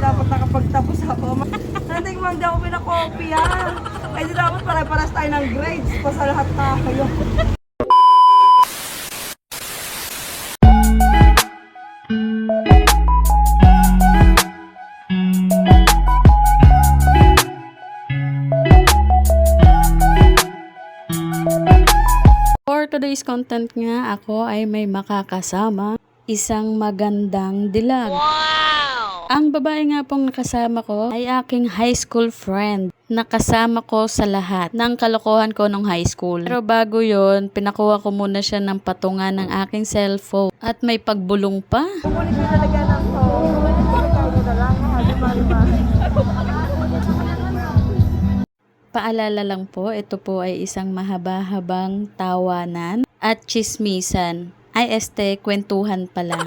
dapat nakapagtapos ako. Nating mang daw pinakopya. Ay di dapat pare-paras tayo ng grades pa sa lahat tayo. For today's content nga, ako ay may makakasama isang magandang dilag. Wow! Ang babae nga pong nakasama ko ay aking high school friend. Nakasama ko sa lahat ng kalokohan ko nung high school. Pero bago yon, pinakuha ko muna siya ng patungan ng aking cellphone. At may pagbulong pa. Kukunin ko talaga ng to. Ikaw mo na lang. Paalala lang po, ito po ay isang mahaba-habang tawanan at chismisan. Ay kwentuhan pala.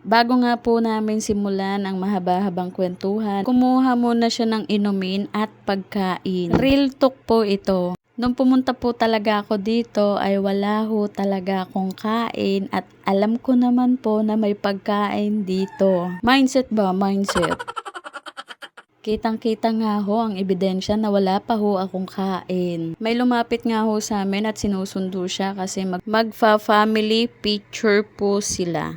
Bago nga po namin simulan ang mahaba-habang kwentuhan, kumuha muna siya ng inumin at pagkain. Real talk po ito. Nung pumunta po talaga ako dito ay wala ho talaga akong kain at alam ko naman po na may pagkain dito. Mindset ba? Mindset. Kitang-kita nga ho ang ebidensya na wala pa ho akong kain. May lumapit nga ho sa amin at sinusundo siya kasi magfa-family picture po sila.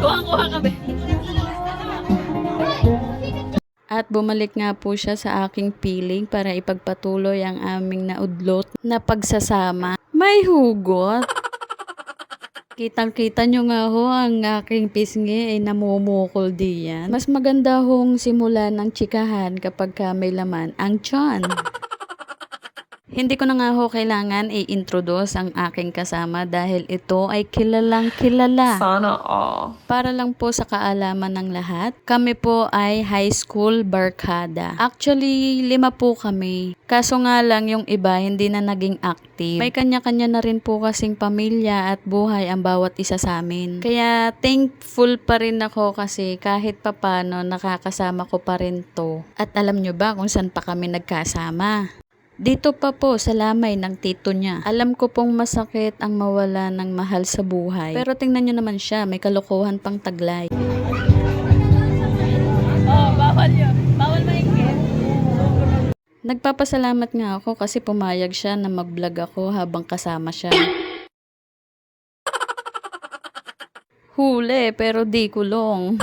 Kuha-kuha kami. At bumalik nga po siya sa aking piling para ipagpatuloy ang aming naudlot na pagsasama. May hugot! Kitang-kita nyo nga ho ang aking pisngi ay namumukol diyan. Mas maganda hong simulan ng tsikahan kapag may laman ang tiyan. Hindi ko na nga ho kailangan i-introduce ang aking kasama dahil ito ay kilalang kilala. Sana all. Para lang po sa kaalaman ng lahat, kami po ay high school barkada. Actually, 5 po kami. Kaso nga lang yung iba hindi na naging active. May kanya-kanya na rin po kasing pamilya at buhay ang bawat isa sa amin. Kaya thankful pa rin ako kasi kahit papano nakakasama ko pa rin to. At alam nyo ba kung saan pa kami nagkasama? Dito pa po sa lamay ng tito niya. Alam ko pong masakit ang mawala ng mahal sa buhay. Pero tingnan nyo naman siya, may kalokohan pang taglay. Oh, bawal yun. Bawal maingit. Nagpapasalamat nga ako kasi pumayag siya na mag-vlog ako habang kasama siya. Huli pero di kulong.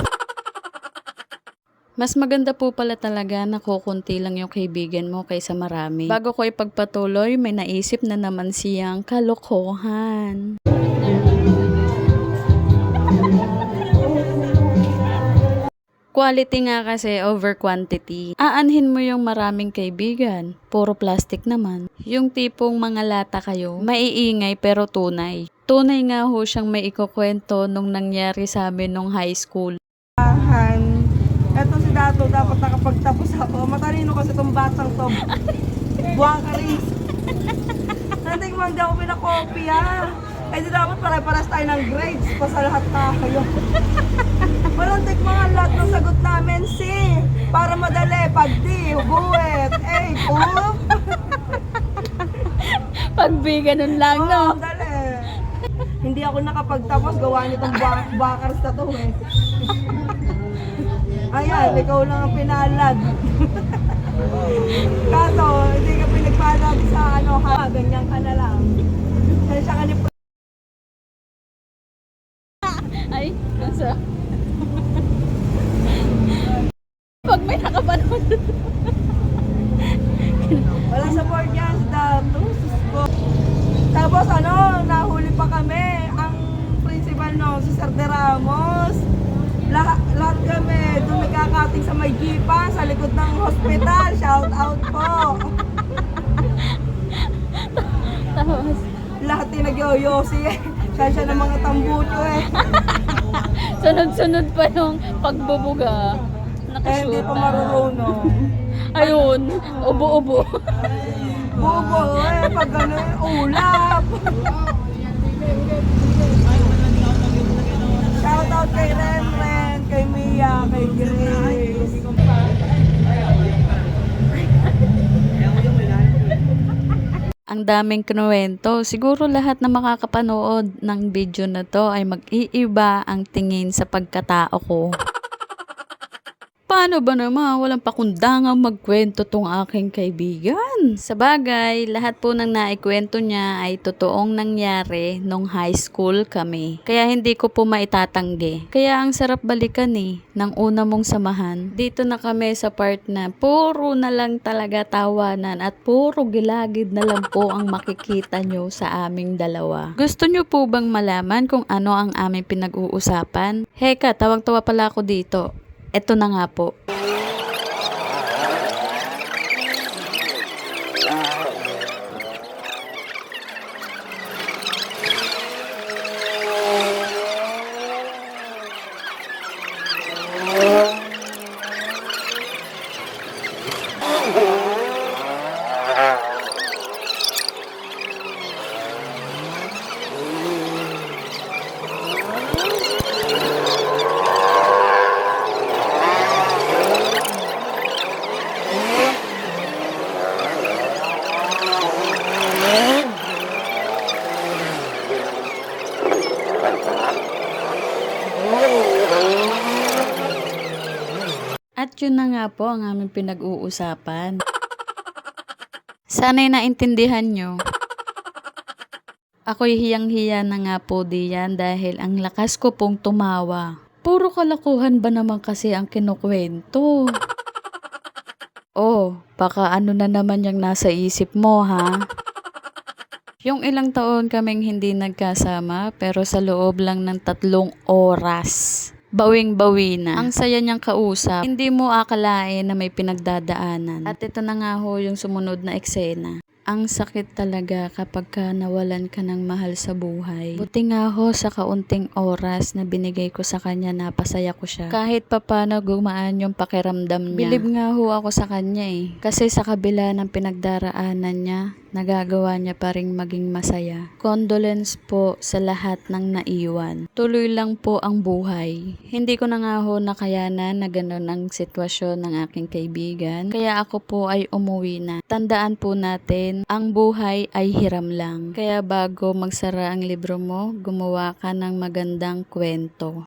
Mas maganda po pala talaga na kukunti lang yung kaibigan mo kaysa marami. Bago ko ipagpatuloy, may naisip na naman siyang kalokohan. Quality nga kasi over quantity. Aanhin mo yung maraming kaibigan. Puro plastic naman. Yung tipong mga lata kayo, maiingay pero tunay. Tunay nga ho siyang may ikukwento nung nangyari sa amin nung high school. Eto si Dato, dapat nakapagtapos ako. Matalino kasi itong batang to. Buwang ka rin. Nating mang daw pinakopya. Ay di dapat pare-paras tayo ng grades pa sa lahat tayo. Malantik mga lahat ng sagot namin. C. Para madali. Pag D, huguit. A, poop. Pag B, ganun lang, no? Dali. Hindi ako nakapagtapos. Gawa nitong bakars na to eh. Ayan, ikaw lang ang pinalag. Kaso, hindi ka pinagpalag sa ano ha, ganyan ka na lang. Kaya siya ka ni Ay, nasa. Pag may nakapanood. walang support yan sa Dato. Sus ko. Tapos ano, nahuli pa kami. Ang principal no, si Sir De Ramos. Lahat kami doon nagkakating sa may jeepa sa likod ng hospital. Shout out po. Tapos, Lahat yung nagyoyosi eh. Siya ng mga tambucho eh. sunod-sunod pa yung pagbubuga. Hindi pa marurunong. Ayun, ubo-ubo. Bubo eh, pag gano'n, ulap. Shout out kay Ren, kay Mia, kay Grace. Ang daming kinuwento. Siguro lahat na makakapanood ng video na to ay mag-iiba ang tingin sa pagkatao ko. Paano ba naman walang pakundangang magkwento tong aking kaibigan? Sa bagay, lahat po ng naikwento niya ay totoong nangyari nung high school kami. Kaya hindi ko po maitatanggi. Kaya ang sarap balikan ng una mong samahan. Dito na kami sa part na puro na lang talaga tawanan at puro gilagid na lang po ang makikita nyo sa aming dalawa. Gusto nyo po bang malaman kung ano ang aming pinag-uusapan? Heka, tawag-tawa pala ako dito. Eto na nga po. At yun na nga po ang aming pinag-uusapan. Sana'y naintindihan nyo. Ako'y hiyang-hiya na nga po diyan dahil ang lakas ko pong tumawa. Puro kalokohan ba naman kasi ang kinukwento? Oh, baka ano na naman yung nasa isip mo, ha? Yung ilang taon kaming hindi nagkasama pero sa loob lang ng 3 oras. Bawing-bawi na. Ang saya niyang kausap. Hindi mo akalain na may pinagdadaanan. At ito na nga ho yung sumunod na eksena. Ang sakit talaga kapag ka nawalan ka ng mahal sa buhay. Buti nga ho sa kaunting oras na binigay ko sa kanya, napasaya ko siya. Kahit papano gumaan yung pakiramdam niya. Bilib nga ho ako sa kanya Kasi sa kabila ng pinagdaraanan niya, nagagawa niya pa ring maging masaya. Condolence po sa lahat ng naiwan. Tuloy lang po ang buhay. Hindi ko na nga ho nakayanan na ganun ang sitwasyon ng aking kaibigan. Kaya ako po ay umuwi na. Tandaan po natin, ang buhay ay hiram lang. Kaya bago magsara ang libro mo, gumawa ka ng magandang kwento.